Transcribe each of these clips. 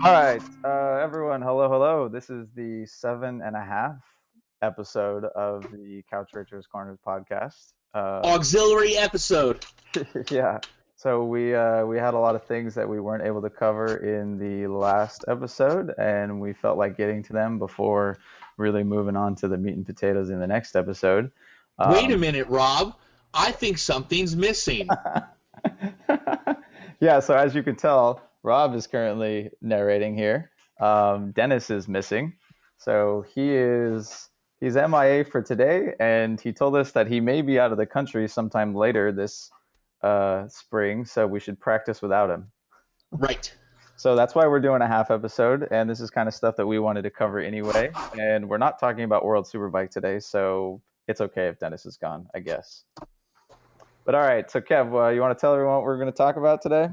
All right, everyone. Hello, hello. This is the 7.5 episode of the Couch Racers Corners podcast. Auxiliary episode. Yeah. So we had a lot of things that we weren't able to cover in the last episode, and we felt like getting to them before really moving on to the meat and potatoes in the next episode. Wait a Um, minute, Rob. I think something's missing. yeah. So as you can tell, Rob is currently narrating here. Dennis is missing, so he's MIA for today, and he told us that he may be out of the country sometime later this spring, so we should practice without him. Right. So that's why we're doing a half episode, and this is kind of stuff that we wanted to cover anyway. And we're not talking about World Superbike today, so it's okay if Dennis is gone, I guess. But all right, so Kev, you want to tell everyone what we're going to talk about today?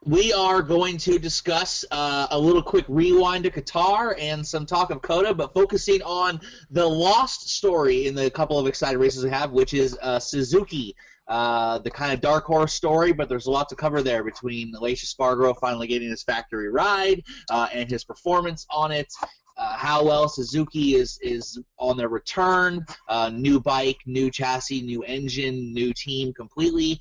We are going to discuss a little quick rewind to Qatar and some talk of COTA, but focusing on the lost story in the couple of exciting races we have, which is Suzuki. The kind of dark horse story, but there's a lot to cover there between Aleix Maverick finally getting his factory ride and his performance on it. How well Suzuki is on their return. New bike, new chassis, new engine, new team completely,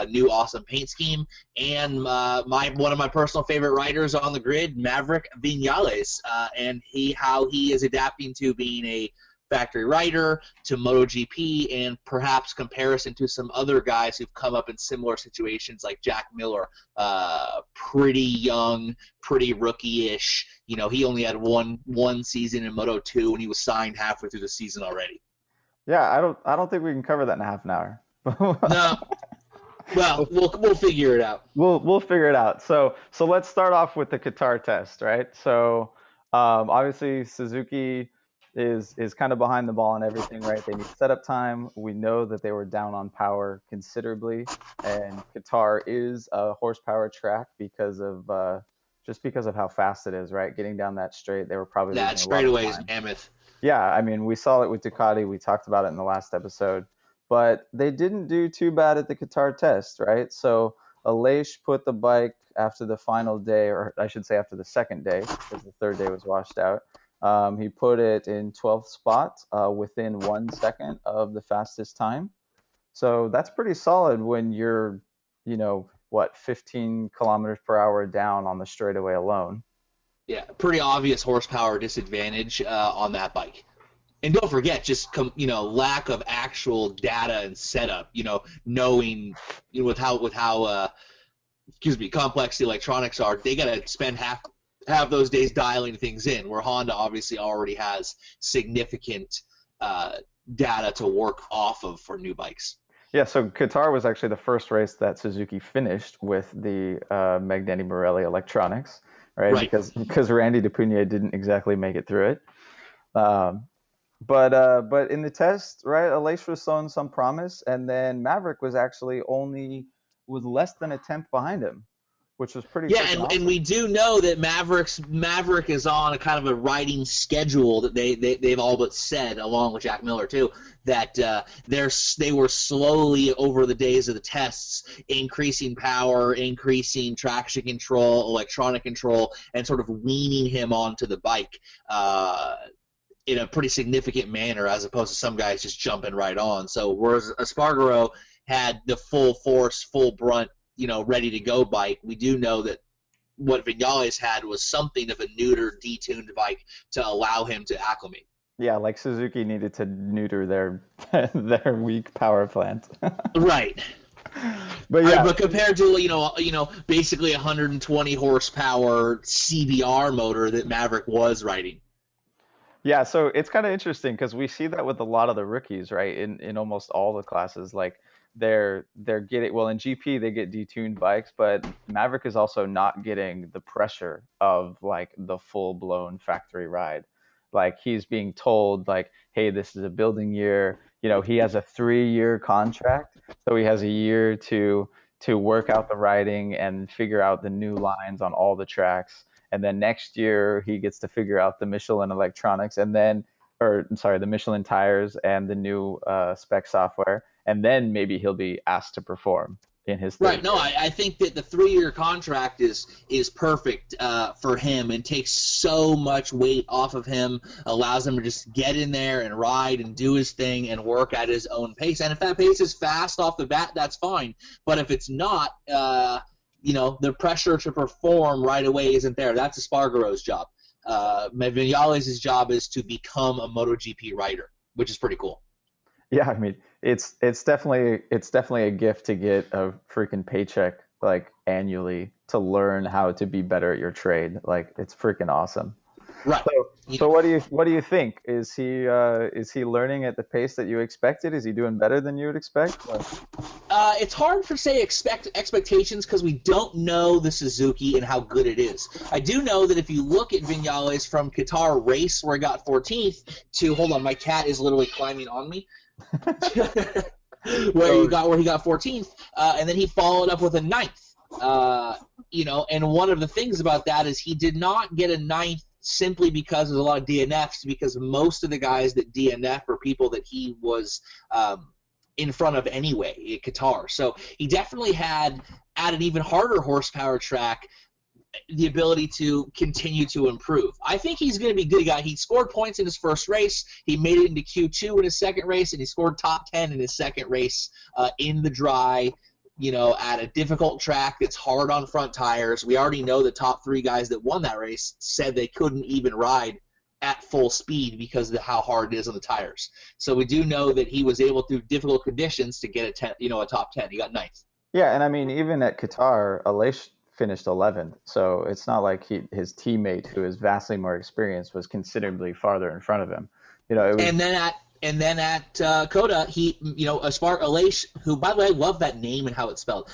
new awesome paint scheme, and one of my personal favorite riders on the grid, Maverick Vinales, and how he is adapting to being a factory rider to MotoGP, and perhaps comparison to some other guys who've come up in similar situations like Jack Miller, pretty young, pretty rookie-ish. You know, he only had one season in Moto2, and he was signed halfway through the season already. Yeah, I don't think we can cover that in a half an hour. No, well, we'll figure it out. We'll figure it out. So let's start off with the Qatar test, right? So obviously Suzuki is kind of behind the ball on everything, right? They need setup time. We know that they were down on power considerably, and Qatar is a horsepower track because of just because of how fast it is, right? Getting down that straight, they were probably That losing a lot of straightaway is time. mammoth. Yeah, I mean, we saw it with Ducati. We talked about it in the last episode, but they didn't do too bad at the Qatar test, right? So Aleix put the bike after the final day, or I should say after the second day, because the third day was washed out. He put it in 12th spot within 1 second of the fastest time. So that's pretty solid when you're, what, 15 kilometers per hour down on the straightaway alone. Yeah, pretty obvious horsepower disadvantage on that bike. And don't forget, just lack of actual data and setup. Knowing with how complex the electronics are, they gotta spend half those days dialing things in. Where Honda obviously already has significant data to work off of for new bikes. Yeah, so Qatar was actually the first race that Suzuki finished with the Magneti Marelli electronics, right? Right. Because Randy DePugna didn't exactly make it through it. Um, but in the test, right, Aleix was showing some promise, and then Maverick was actually only was less than a tenth behind him, which was pretty Yeah, freaking and we awesome. do know that Maverick is on a kind of a riding schedule that they've all but said, along with Jack Miller too, that they were slowly over the days of the tests increasing power, increasing traction control, electronic control, and sort of weaning him onto the bike in a pretty significant manner, as opposed to some guys just jumping right on. So whereas Espargaro had the full force, full brunt, ready to go bike, we do know that what Vinales had was something of a neuter, detuned bike to allow him to acclimate. Yeah, like Suzuki needed to neuter their their weak power plant. Right. But All right, yeah, but compared to basically 120 horsepower CBR motor that Maverick was riding. yeah, so it's kind of interesting because we see that with a lot of the rookies, right? In almost all the classes, like they're getting well in GP they get detuned bikes, but Maverick is also not getting the pressure of like the full blown factory ride. Like he's being told like, hey, this is a building year. He has a 3-year contract, so he has a year to work out the riding and figure out the new lines on all the tracks, and then next year he gets to figure out the Michelin electronics, and then, or sorry, the Michelin tires and the new spec software, and then maybe he'll be asked to perform. in his Right. No, I think that the 3-year contract is perfect for him and takes so much weight off of him, allows him to just get in there and ride and do his thing and work at his own pace. And if that pace is fast off the bat, that's fine. But if it's not, the pressure to perform right away isn't there. That's Espargaro's job. Vinales' job is to become a MotoGP rider, which is pretty cool. Yeah, I mean, it's definitely a gift to get a freaking paycheck like annually to learn how to be better at your trade. Like, it's freaking awesome. Right. So what do you think? Is he learning at the pace that you expected? Is he doing better than you would expect? It's hard to say expectations because we don't know the Suzuki and how good it is. I do know that if you look at Vinales from Qatar race where he got 14th to, hold on, my cat is literally climbing on me. where he got 14th, and then he followed up with a 9th. And one of the things about that is he did not get a 9th simply because there's a lot of DNFs, because most of the guys that DNF are people that he was in front of anyway at Qatar. So he definitely had, at an even harder horsepower track, the ability to continue to improve. I think he's going to be a good guy. He scored points in his first race. He made it into Q2 in his second race, and he scored top 10 in his second race in the dry, at a difficult track that's hard on front tires. We already know the top 3 guys that won that race said they couldn't even ride at full speed because of how hard it is on the tires. So we do know that he was able, through difficult conditions, to get a top 10. He got 9th. Yeah, and I mean, even at Qatar, Aleix finished 11th, so it's not like his teammate, who is vastly more experienced, was considerably farther in front of him. It was, and then at COTA, he, Aleix, who, by the way, I love that name and how it's spelled.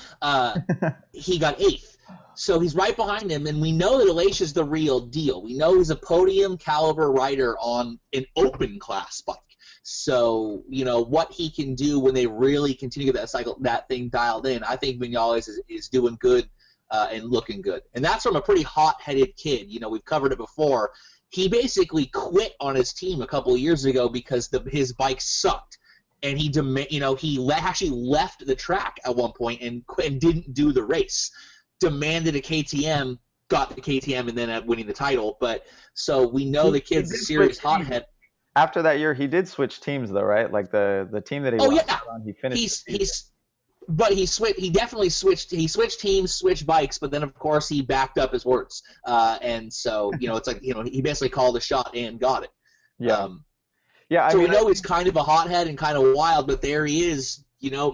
He got 8th, so he's right behind him, and we know that Aleix is the real deal. We know he's a podium caliber rider on an open class bike. So, what he can do when they really continue that thing dialed in, I think Vinales is doing good. And looking good. And that's from a pretty hot-headed kid. We've covered it before. He basically quit on his team a couple of years ago because his bike sucked. And he actually left the track at one point and didn't do the race. Demanded a KTM, got the KTM, and then ended up winning the title. But so we know the kid's a serious hothead. After that year, he did switch teams, though, right? Like the team that he on, he finished. But he definitely switched. He switched teams, switched bikes, but then of course he backed up his words. And so it's like he basically called the shot and got it. Yeah. So we know he's kind of a hothead and kind of wild, but there he is,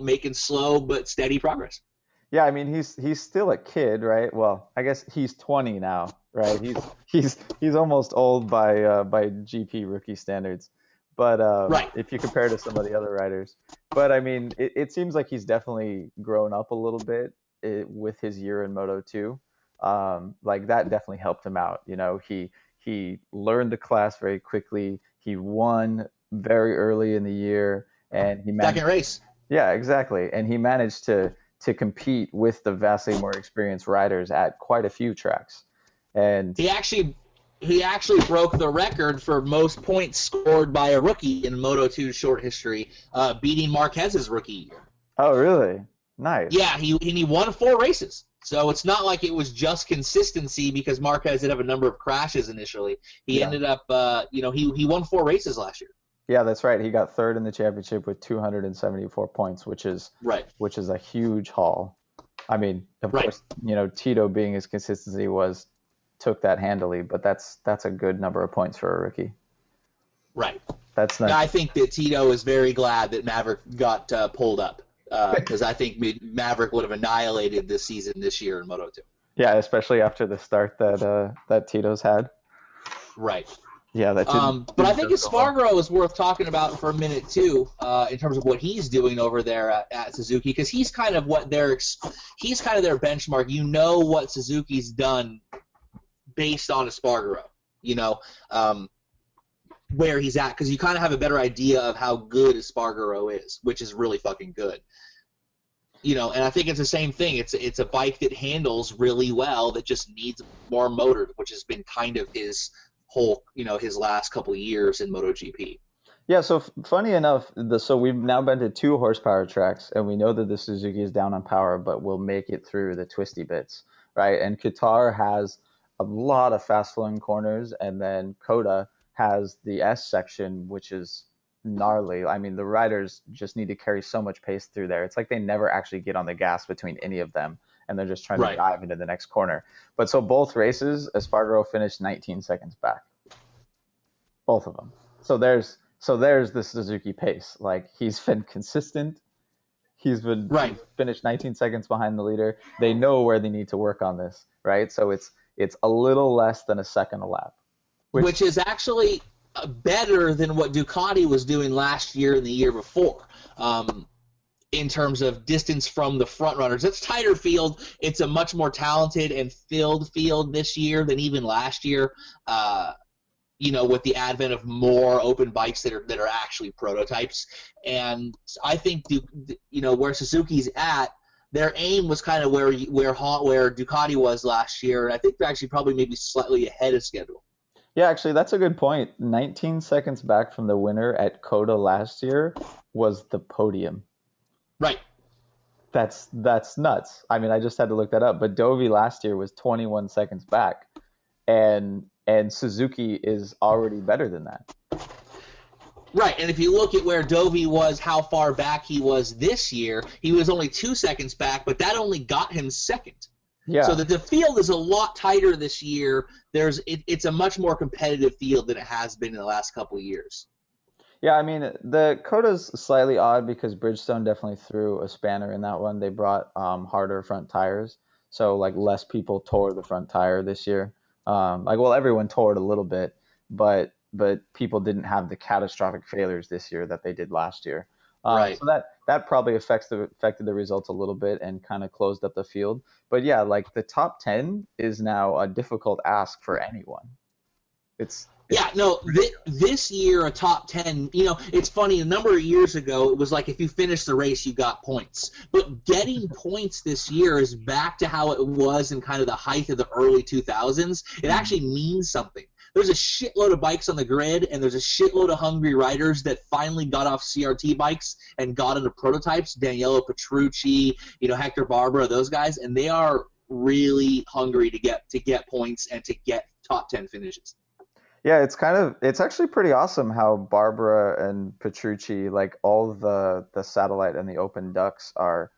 making slow but steady progress. Yeah, I mean he's still a kid, right? Well, I guess he's 20 now, right? He's almost old by GP rookie standards. But right. If you compare to some of the other riders. But, I mean, it seems like he's definitely grown up a little bit with his year in Moto 2. Like, that definitely helped him out. He learned the class very quickly. He won very early in the year. And he managed, second race. Yeah, exactly. And he managed to compete with the vastly more experienced riders at quite a few tracks. And he actually broke the record for most points scored by a rookie in Moto2's short history, beating Marquez's rookie year. Oh, really? Nice. Yeah, he won 4 races. So it's not like it was just consistency, because Marquez did have a number of crashes initially. He ended up, he won 4 races last year. Yeah, that's right. He got 3rd in the championship with 274 points, which is a huge haul. I mean, of course, Tito, being his consistency took that handily, but that's a good number of points for a rookie. Right. That's nice. I think that Tito is very glad that Maverick got pulled up, because I think Maverick would have annihilated this season this year in Moto2. Yeah, especially after the start that Tito's had. Right. Yeah, that didn't. But I think Espargaro is worth talking about for a minute too, in terms of what he's doing over there at Suzuki, because he's kind of their benchmark. What Suzuki's done based on Espargaro, where he's at, because you kind of have a better idea of how good Espargaro is, which is really fucking good. And I think it's the same thing. It's a bike that handles really well, that just needs more motor, which has been kind of his whole, his last couple of years in MotoGP. Yeah, so funny enough, so we've now been to 2 horsepower tracks, and we know that the Suzuki is down on power, but will make it through the twisty bits, right? And Qatar has a lot of fast flowing corners, and then COTA has the S section, which is gnarly. I mean, the riders just need to carry so much pace through there. It's like they never actually get on the gas between any of them, and they're just trying to Right. dive into the next corner. But so both races, Espargaro finished 19 seconds back, both of them. So there's the Suzuki pace. Like he's been consistent. He's Right. finished 19 seconds behind the leader. They know where they need to work on this, right? So it's a little less than a second a lap, which Which is actually better than what Ducati was doing last year and the year before. In terms of distance from the front runners. It's tighter field. It's a much more talented and filled field this year than even last year. With the advent of more open bikes that are actually prototypes. And I think where Suzuki's at, their aim was kind of where Ducati was last year. And I think they're actually probably maybe slightly ahead of schedule. yeah, actually that's a good point. 19 seconds back from the winner at COTA last year was the podium. Right. That's nuts. I mean, I just had to look that up. But Dovi last year was 21 seconds back, and Suzuki is already better than that. Right, and if you look at where Dovi was, how far back he was this year, he was only 2 seconds back, but that only got him second. Yeah. So that the field is a lot tighter this year. It's a much more competitive field than it has been in the last couple of years. Yeah, I mean, the COTA's slightly odd because Bridgestone definitely threw a spanner in that one. They brought harder front tires, so like less people tore the front tire this year. Everyone tore it a little bit, but people didn't have the catastrophic failures this year that they did last year. Right. So that probably affected the results a little bit and kind of closed up the field. But yeah, like the top 10 is now a difficult ask for anyone. This year a top 10, it's funny, a number of years ago it was like if you finished the race you got points. But getting points this year is back to how it was in kind of the height of the early 2000s. It actually means something. There's a shitload of bikes on the grid, and there's a shitload of hungry riders that finally got off CRT bikes and got into prototypes. Daniele Petrucci, Hector Barbera, those guys, and they are really hungry to get points and to get top 10 finishes. Yeah, it's actually pretty awesome how Barbara and Petrucci, like all the satellite and the open ducks, are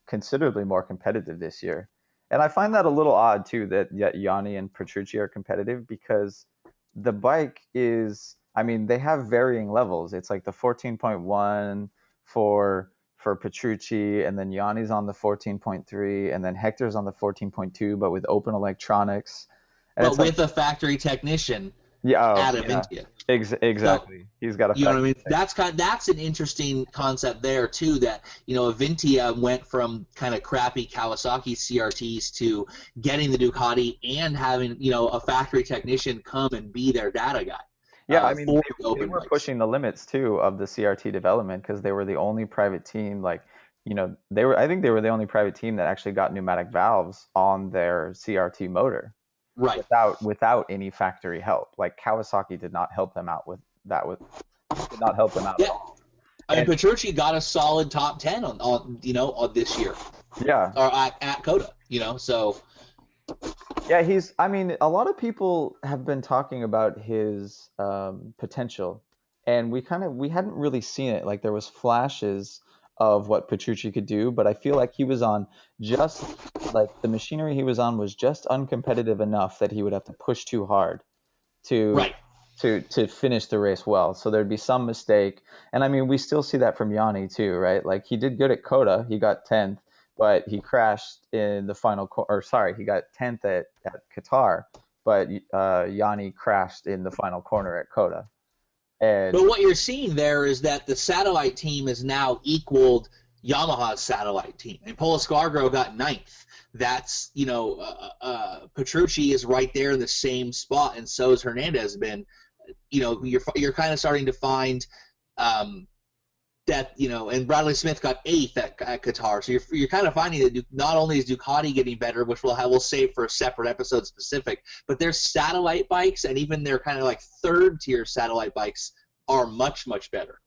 considerably more competitive this year. And I find that a little odd too that Yanni and Petrucci are competitive because the bike is, I mean, they have varying levels. It's like the 14.1 for Petrucci, and then Yanni's on the 14.3, and then Hector's on the 14.2, but with open electronics. And But with a factory technician. Yeah, at Avintia. Exactly. So, he's got a. You know what I mean? That's an interesting concept there too. That Avintia went from kind of crappy Kawasaki CRTs to getting the Ducati and having a factory technician come and be their data guy. Yeah, I mean they were pushing the limits too of the CRT development because they were the only private team. I think they were the only private team that actually got pneumatic valves on their CRT motor. Right. Without any factory help. Like Kawasaki did not help them out with that. Did not help them out at all. I mean, Petrucci got a solid top 10 on this year. Yeah. Or at COTA. So. Yeah, I mean, a lot of people have been talking about his potential, and we hadn't really seen it. Like there was flashes of what Petrucci could do, but I feel like he was on just like the machinery he was on was just uncompetitive enough that he would have to push too hard to finish the race well. So there'd be some mistake. And I mean, we still see that from Yanni too, right? Like he did good at COTA, he got 10th, but he crashed in the final he got 10th at Qatar, but Yanni crashed in the final corner at COTA. But what you're seeing there is that the satellite team has now equaled Yamaha's satellite team. And Pol Espargaro got 9th. That's, Petrucci is right there in the same spot, and so has Hernandez been. You're kind of starting to find that, and Bradley Smith got 8th at Qatar. So you're kind of finding that not only is Ducati getting better, which we'll save for a separate episode specific, but their satellite bikes and even their kind of like third tier satellite bikes are much, much better.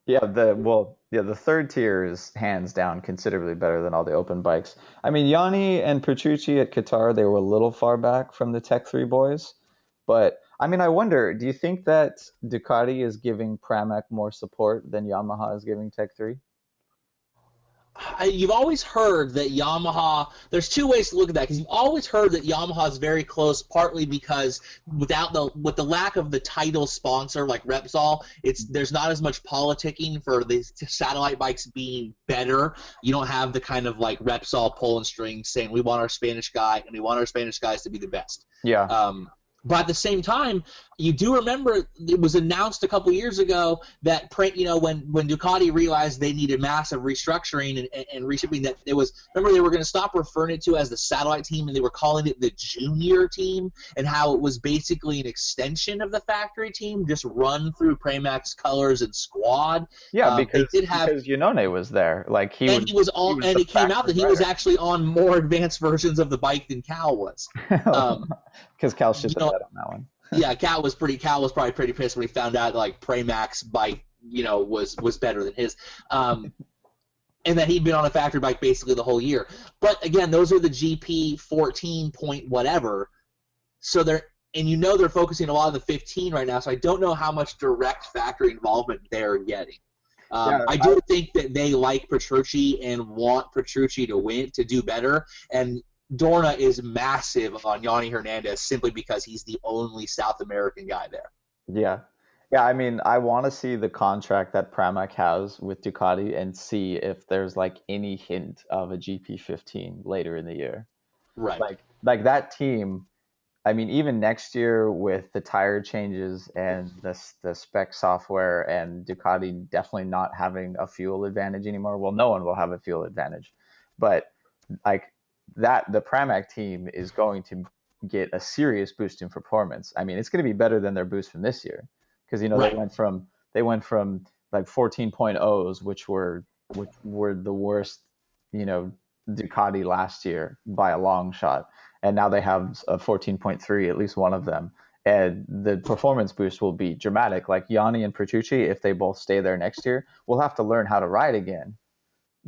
Yeah, the third tier is hands down considerably better than all the open bikes. I mean, Yanni and Petrucci at Qatar, they were a little far back from the Tech 3 boys, but I mean, I wonder, do you think that Ducati is giving Pramac more support than Yamaha is giving Tech 3? You've always heard that Yamaha. There's two ways to look at that because you've always heard that Yamaha is very close. Partly because with the lack of the title sponsor like Repsol, there's not as much politicking for the satellite bikes being better. You don't have the kind of like Repsol pulling strings saying we want our Spanish guy and we want our Spanish guys to be the best. Yeah. But at the same time, you do remember it was announced a couple years ago that when Ducati realized they needed massive restructuring and reshipping, that it was, remember, they were going to stop referring it to as the satellite team and they were calling it the junior team, and how it was basically an extension of the factory team just run through Pramac's colors and squad. Yeah, because Iannone was there. Like it came out that he was actually on more advanced versions of the bike than Cal was. Because Cal's just on that one. Yeah, Cal was probably pretty pissed when he found out like Pramac's bike, was better than his, and that he'd been on a factory bike basically the whole year. But again, those are the GP 14 point whatever. So they're focusing a lot on the 15 right now. So I don't know how much direct factory involvement they're getting. I do think that they like Petrucci and want Petrucci to do better, and Dorna is massive on Yanni Hernandez simply because he's the only South American guy there. Yeah. Yeah, I mean, I want to see the contract that Pramac has with Ducati and see if there's like any hint of a GP15 later in the year. Right. Like that team, I mean, even next year with the tire changes and the spec software and Ducati definitely not having a fuel advantage anymore. Well, no one will have a fuel advantage. But like the Pramac team is going to get a serious boost in performance. I mean, it's going to be better than their boost from this year because right. they went from like 14.0s, which were the worst, Ducati last year by a long shot, and now they have a 14.3, at least one of them, and the performance boost will be dramatic. Like Yanni and Petrucci, if they both stay there next year, will have to learn how to ride again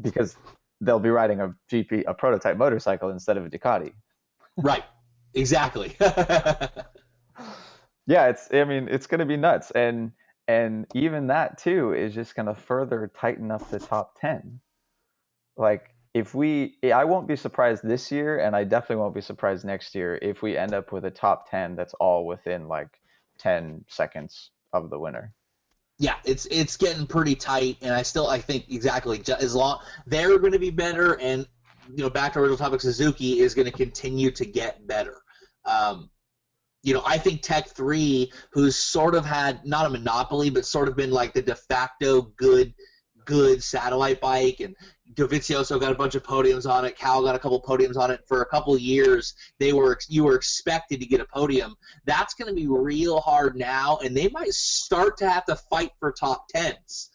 because they'll be riding a prototype motorcycle instead of a Ducati. Right. Exactly. Yeah, it's going to be nuts. And even that too is just going to further tighten up the top 10. Like I won't be surprised this year, and I definitely won't be surprised next year if we end up with a top 10 that's all within like 10 seconds of the winner. Yeah, it's getting pretty tight, and I think exactly as long they're going to be better, and back to our original topic, Suzuki is going to continue to get better. I think Tech 3, who's sort of had not a monopoly, but sort of been like the de facto good satellite bike, and Dovizioso got a bunch of podiums on it. Cal got a couple podiums on it for a couple of years. You were expected to get a podium. That's going to be real hard now, and they might start to have to fight for top 10s.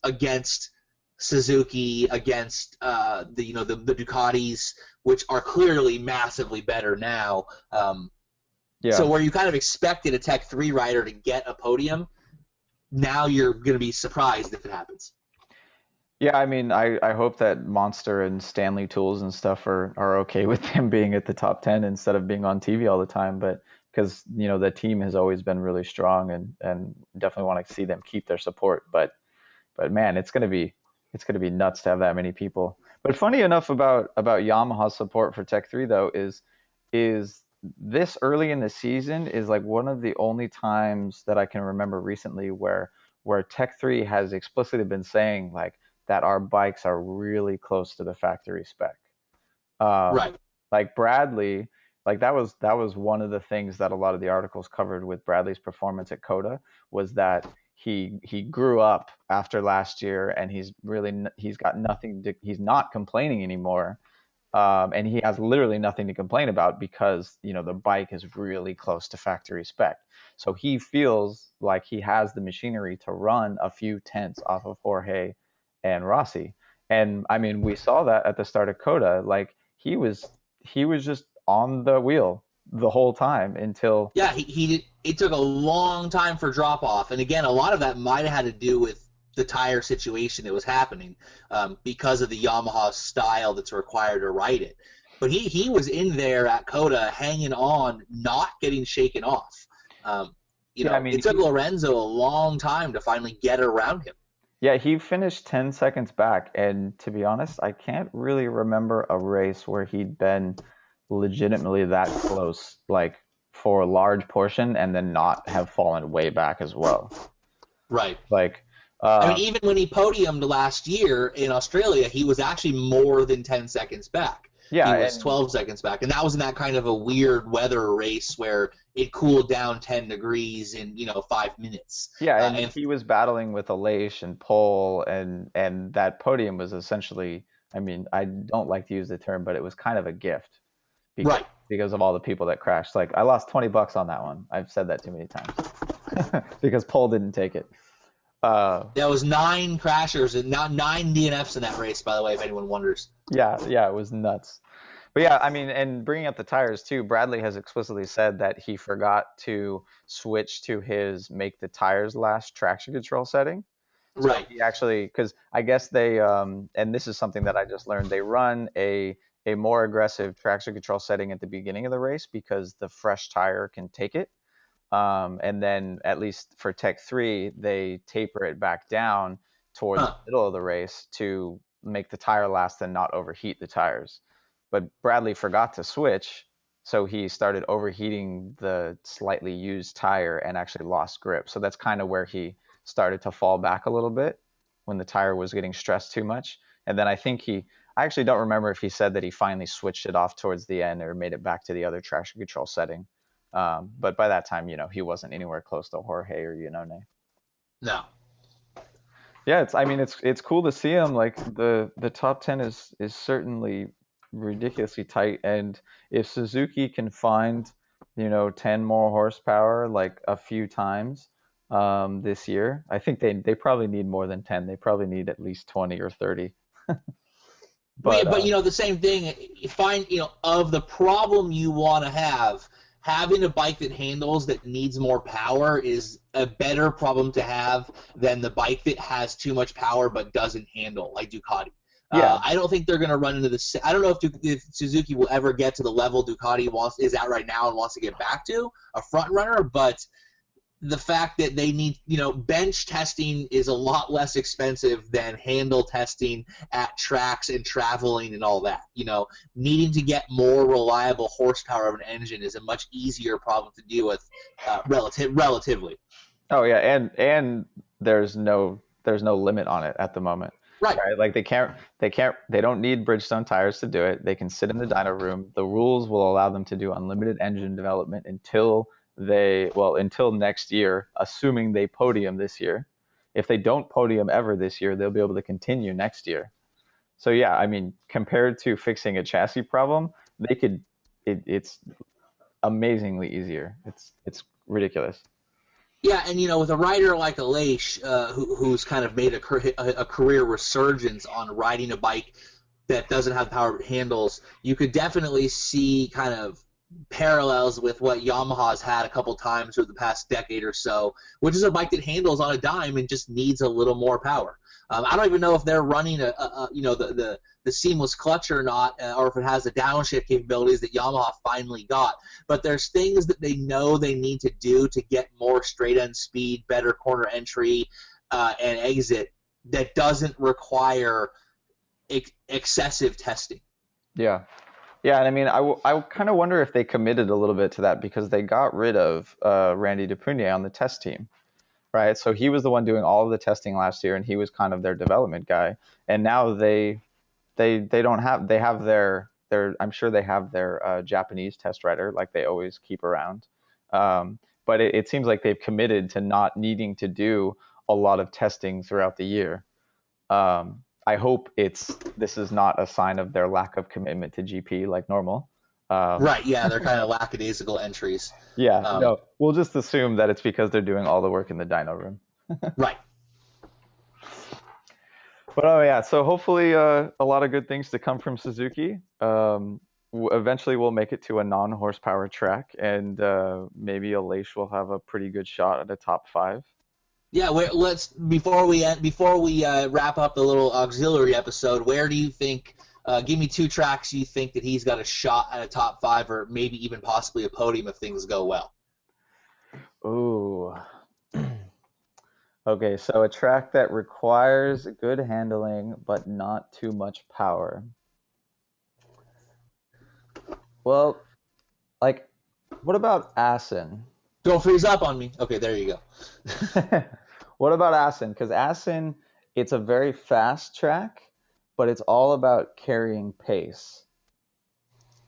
Against Suzuki, against the Ducatis, which are clearly massively better now. So where you kind of expected a Tech 3 rider to get a podium, now you're going to be surprised if it happens. Yeah, I mean, I hope that Monster and Stanley Tools and stuff are okay with them being at the top 10 instead of being on TV all the time. But because, the team has always been really strong and definitely want to see them keep their support. But man, it's gonna be nuts to have that many people. But funny enough about Yamaha's support for Tech 3 though is this early in the season is like one of the only times that I can remember recently where Tech 3 has explicitly been saying like that our bikes are really close to the factory spec. Right. Like Bradley, like that was one of the things that a lot of the articles covered with Bradley's performance at COTA was that he grew up after last year and he's got nothing to, he's not complaining anymore. And he has literally nothing to complain about because, the bike is really close to factory spec. So he feels like he has the machinery to run a few tenths off of Jorge and Rossi. And I mean, we saw that at the start of COTA, like he was just on the wheel the whole time until. Yeah, it took a long time for drop off, and again, a lot of that might have had to do with the tire situation that was happening because of the Yamaha style that's required to ride it. But he was in there at COTA hanging on, not getting shaken off. It took Lorenzo a long time to finally get around him. Yeah, he finished 10 seconds back, and to be honest, I can't really remember a race where he'd been legitimately that close, like for a large portion, and then not have fallen way back as well. Right. Like, even when he podiumed last year in Australia, he was actually more than 10 seconds back. Yeah, he was 12 seconds back, and that was in that kind of a weird weather race where it cooled down 10 degrees in 5 minutes. Yeah, and he was battling with Aleix and Pole, and that podium was essentially, I mean, I don't like to use the term, but it was kind of a gift, because of all the people that crashed. Like, I lost $20 on that one. I've said that too many times because Pole didn't take it. There was 9 crashers and not 9 DNFs in that race, by the way, if anyone wonders. Yeah, it was nuts. But yeah, I mean, and bringing up the tires too, Bradley has explicitly said that he forgot to switch to his make the tires last traction control setting. So right. He actually, because I guess they, and this is something that I just learned, they run a more aggressive traction control setting at the beginning of the race because the fresh tire can take it. And then at least for Tech 3, they taper it back down toward the middle of the race to make the tire last and not overheat the tires. But Bradley forgot to switch, so he started overheating the slightly used tire and actually lost grip. So that's kind of where he started to fall back a little bit when the tire was getting stressed too much. And then I actually don't remember if he said that he finally switched it off towards the end or made it back to the other traction control setting. But by that time, he wasn't anywhere close to Jorge or Iannone. No. Yeah, it's cool to see him. Like the top 10 is certainly ridiculously tight, and if Suzuki can find 10 more horsepower like a few times this year, I think they probably need more than 10. They probably need at least 20 or 30. But the same thing, you find of the problem you want to have, having a bike that handles that needs more power is a better problem to have than the bike that has too much power but doesn't handle, like Ducati. Yeah. I don't think they're going to run into this. I don't know if Suzuki will ever get to the level Ducati is at right now and wants to get back to, a front runner, but the fact that they need, bench testing is a lot less expensive than handle testing at tracks and traveling and all that. Needing to get more reliable horsepower of an engine is a much easier problem to deal with relatively. Oh yeah, and there's no limit on it at the moment. Right. Like they don't need Bridgestone tires to do it. They can sit in the dyno room. The rules will allow them to do unlimited engine development until next year, assuming they podium this year. If they don't podium ever this year, they'll be able to continue next year. So yeah, I mean, compared to fixing a chassis problem, it's amazingly easier. It's ridiculous. Yeah, and with a rider like Aleix, who's kind of made a career resurgence on riding a bike that doesn't have power but handles, you could definitely see kind of parallels with what Yamaha's had a couple times over the past decade or so, which is a bike that handles on a dime and just needs a little more power. I don't even know if they're running the seamless clutch or not, or if it has the downshift capabilities that Yamaha finally got. But there's things that they know they need to do to get more straight end speed, better corner entry, and exit that doesn't require excessive testing. Yeah. Yeah, and I mean, I kind of wonder if they committed a little bit to that because they got rid of Randy DePugny on the test team, right? So he was the one doing all of the testing last year, and he was kind of their development guy. And now they have their I'm sure they have their Japanese test rider like they always keep around. But it seems like they've committed to not needing to do a lot of testing throughout the year. I hope this is not a sign of their lack of commitment to GP like normal. Right, yeah, they're kind of lackadaisical entries. Yeah, no, we'll just assume that it's because they're doing all the work in the dyno room. Right. But oh yeah, so hopefully a lot of good things to come from Suzuki. eventually we'll make it to a non-horsepower track, and maybe Aleix will have a pretty good shot at a top 5. Yeah, let's before we wrap up the little auxiliary episode. Where do you think? Give me 2 tracks you think that he's got a shot at a top 5, or maybe even possibly a podium if things go well. Ooh. Okay, so a track that requires good handling but not too much power. Well, like, what about Assen? Don't freeze up on me. Okay, there you go. What about Assen? Because Assen, it's a very fast track, but it's all about carrying pace.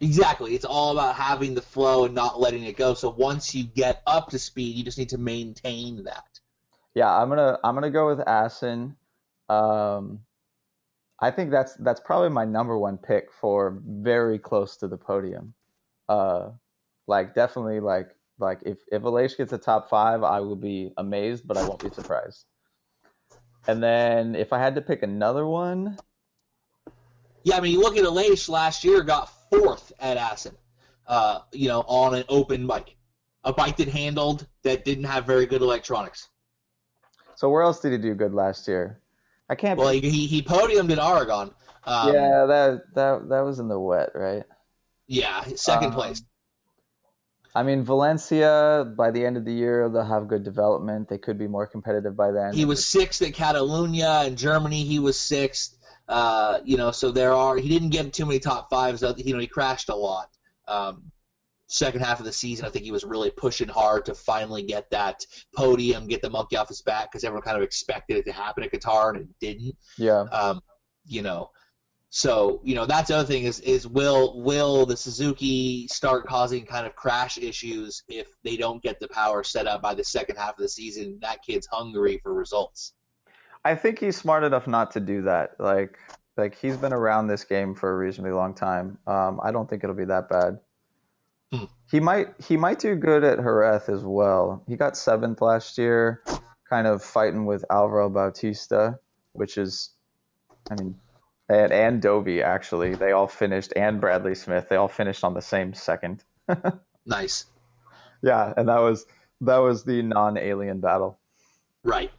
Exactly. It's all about having the flow and not letting it go. So once you get up to speed, you just need to maintain that. Yeah, I'm gonna go with Assen. Um, I think that's probably my number one pick for very close to the podium. Uh, like definitely like if Aleix gets a top 5, I will be amazed, but I won't be surprised. And then if I had to pick another one, Yeah, I mean, you look at Aleix last year, got 4th at Assen, on an open bike. A bike that didn't have very good electronics. so where else did he do good last year? I can't. Well, he podiumed in Oregon. Yeah, that was in the wet, right? Yeah, 2nd place. I mean, Valencia, by the end of the year, they'll have good development. They could be more competitive by then. He was 6th at Catalunya. In Germany, he was 6th. So he didn't get too many top 5s. He crashed a lot. Second half of the season, I think he was really pushing hard to finally get that podium, get the monkey off his back, because everyone kind of expected it to happen at Qatar, and it didn't. Yeah. So that's the other thing is will the Suzuki start causing kind of crash issues if they don't get the power set up by the second half of the season? That kid's hungry for results. I think he's smart enough not to do that. Like he's been around this game for a reasonably long time. I don't think it'll be that bad. He might do good at Jerez as well. He got 7th last year, kind of fighting with Alvaro Bautista, which is, I mean, and Dovey actually. They all finished, and Bradley Smith. They all finished on the same second. Nice. Yeah, and that was the non-alien battle. Right.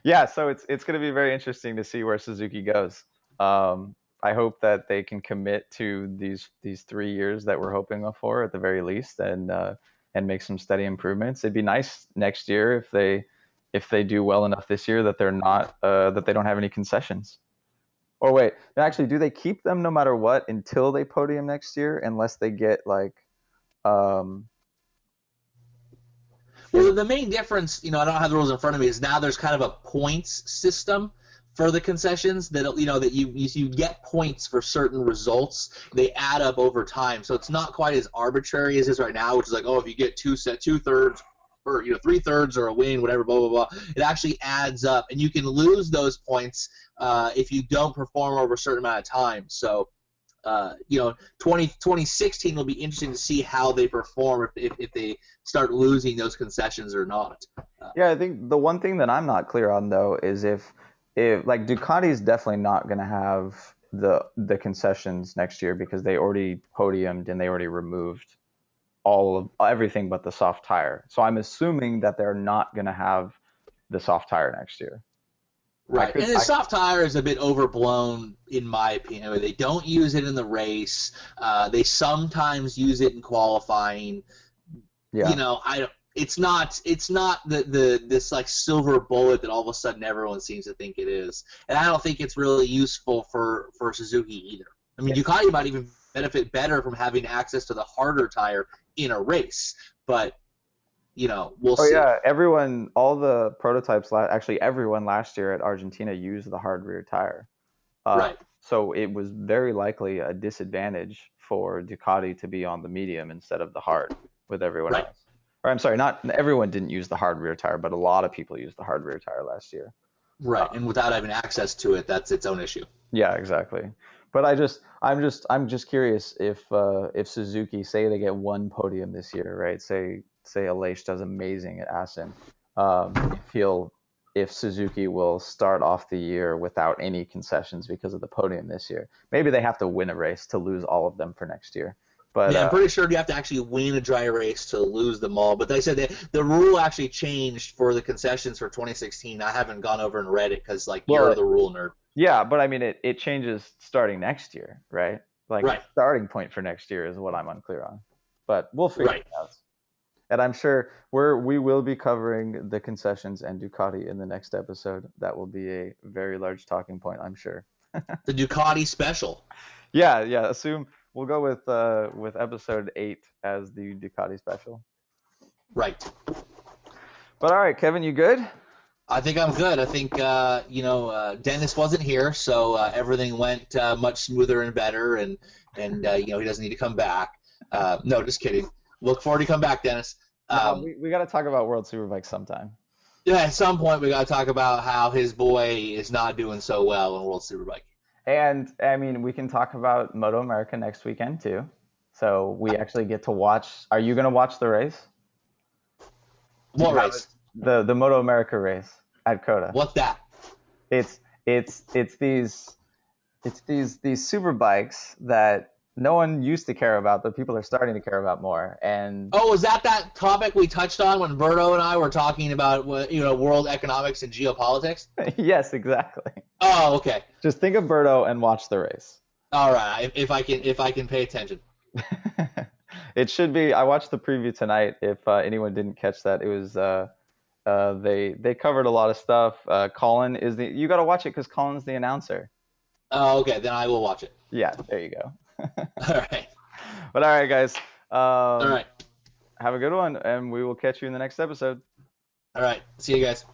Yeah, so it's going to be very interesting to see where Suzuki goes. I hope that they can commit to these 3 years that we're hoping for at the very least, and make some steady improvements. It'd be nice next year if they do well enough this year that they're not that they don't have any concessions. Or wait, actually, do they keep them no matter what until they podium next year, unless they get like Well, the main difference, I don't have the rules in front of me, is now there's kind of a points system for the concessions that that you get points for certain results. They add up over time, so it's not quite as arbitrary as it is right now, which is like, if you get 2/3 or 3/3 or a win, whatever, blah blah blah. It actually adds up, and you can lose those points if you don't perform over a certain amount of time. So 2016 will be interesting to see how they perform if they start losing those concessions or not. Yeah, I think the one thing that I'm not clear on though is if like Ducati's definitely not going to have the concessions next year because they already podiumed and they already removed everything but the soft tire. So I'm assuming that they're not going to have the soft tire next year. Right, and the soft tire is a bit overblown in my opinion. They don't use it in the race. They sometimes use it in qualifying. Yeah. It's not this like silver bullet that all of a sudden everyone seems to think it is, and I don't think it's really useful for Suzuki either. I mean, Ducati might even benefit better from having access to the harder tire in a race, but we'll see. Yeah, all the prototypes, actually everyone last year at Argentina used the hard rear tire. Right. So it was very likely a disadvantage for Ducati to be on the medium instead of the hard with everyone else. Or I'm sorry, not everyone didn't use the hard rear tire, but a lot of people used the hard rear tire last year. Right, and without having access to it, that's its own issue. Yeah, exactly. But I'm just curious if Suzuki, say they get one podium this year, right? Say Aleix does amazing at Assen, if Suzuki will start off the year without any concessions because of the podium this year. Maybe they have to win a race to lose all of them for next year. But yeah, I'm pretty sure you have to actually win a dry race to lose them all. But they said that the rule actually changed for the concessions for 2016. I haven't gone over and read it because, like, you're the rule nerd. Yeah, but I mean, it changes starting next year, right? Like, right. The starting point for next year is what I'm unclear on. But we'll figure it out. And I'm sure we will be covering the concessions and Ducati in the next episode. That will be a very large talking point, I'm sure. The Ducati special. Yeah. Assume we'll go with episode 8 as the Ducati special. Right. But all right, Kevin, you good? I think I'm good. I think Dennis wasn't here, so everything went much smoother and better, and he doesn't need to come back. No, just kidding. Look forward to come back, Dennis. We got to talk about World Superbike sometime. Yeah, at some point we got to talk about how his boy is not doing so well in World Superbike. And I mean, we can talk about Moto America next weekend too. So we actually get to watch. Are you going to watch the race? What race? The Moto America race at COTA. What's that? It's these super bikes that no one used to care about, but people are starting to care about more. And is that topic we touched on when Berto and I were talking about world economics and geopolitics? Yes, exactly. Oh, okay. Just think of Berto and watch the race. All right, if I can pay attention. It should be. I watched the preview tonight. If anyone didn't catch that, it was they covered a lot of stuff. Colin is you got to watch it because Colin's the announcer. Oh, okay. Then I will watch it. Yeah, there you go. All right. But all right, guys. All right. Have a good one, and we will catch you in the next episode. All right. See you guys.